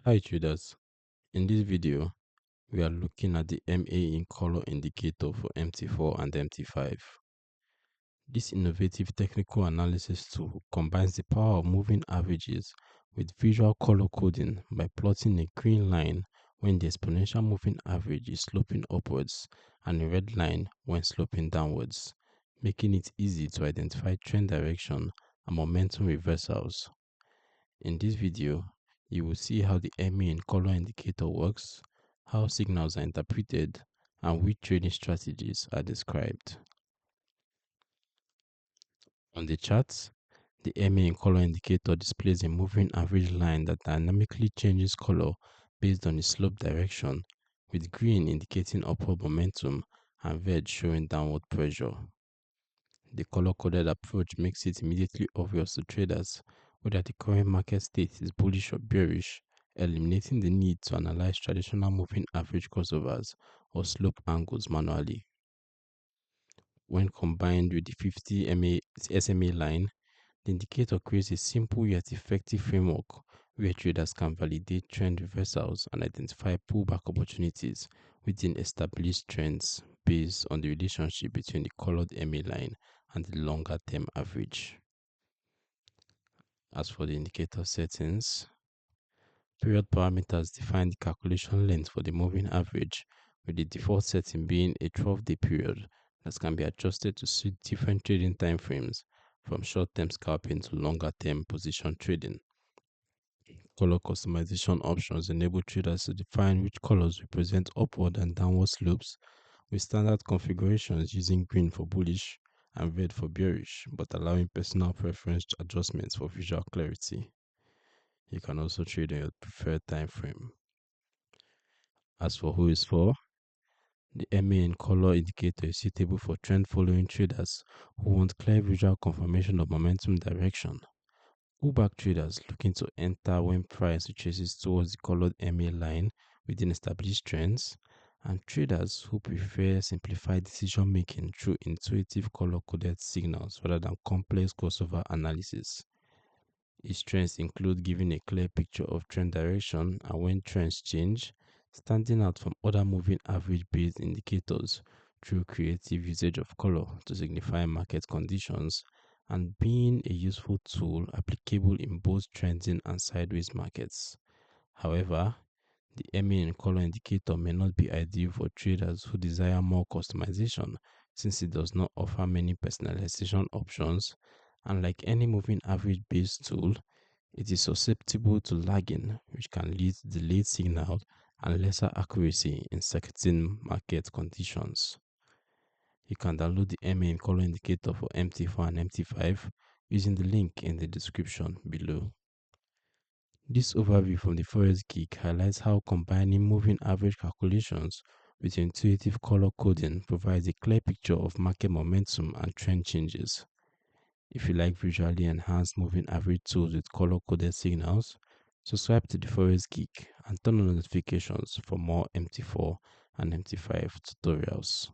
Hi traders, in this video we are looking at the MA in color indicator for MT4 and MT5. This innovative technical analysis tool combines the power of moving averages with visual color coding by plotting a green line when the exponential moving average is sloping upwards and a red line when sloping downwards, making it easy to identify trend direction and momentum reversals. In this video, you will see how the MA in color indicator works, how signals are interpreted, and which trading strategies are described. On the chart, the MA in color indicator displays a moving average line that dynamically changes color based on its slope direction, with green indicating upward momentum and red showing downward pressure. The color-coded approach makes it immediately obvious to traders whether the current market state is bullish or bearish, eliminating the need to analyze traditional moving average crossovers or slope angles manually. When combined with the 50 SMA line, the indicator creates a simple yet effective framework where traders can validate trend reversals and identify pullback opportunities within established trends based on the relationship between the colored MA line and the longer term average. As for the indicator settings, period parameters define the calculation length for the moving average, with the default setting being a 12-day period that can be adjusted to suit different trading timeframes, from short-term scalping to longer-term position trading. Color customization options enable traders to define which colors represent upward and downward slopes, with standard configurations using green for bullish and red for bearish, but allowing personal preference adjustments for visual clarity. You can also trade in your preferred time frame. As for who is for, the MA in color indicator is suitable for trend following traders who want clear visual confirmation of momentum direction. Pullback traders looking to enter when price retraces towards the colored MA line within established trends, and traders who prefer simplified decision making through intuitive color coded signals rather than complex crossover analysis. Its strengths include giving a clear picture of trend direction and when trends change, standing out from other moving average based indicators through creative usage of color to signify market conditions, and being a useful tool applicable in both trending and sideways markets. However, the MA in color indicator may not be ideal for traders who desire more customization, since it does not offer many personalization options, and like any moving average based tool, it is susceptible to lagging, which can lead to delayed signals and lesser accuracy in certain market conditions. You can download the MA in color indicator for MT4 and MT5 using the link in the description below. This overview from the Forex Geek highlights how combining moving average calculations with intuitive color coding provides a clear picture of market momentum and trend changes. If you like visually enhanced moving average tools with color coded signals, subscribe to the Forex Geek and turn on notifications for more MT4 and MT5 tutorials.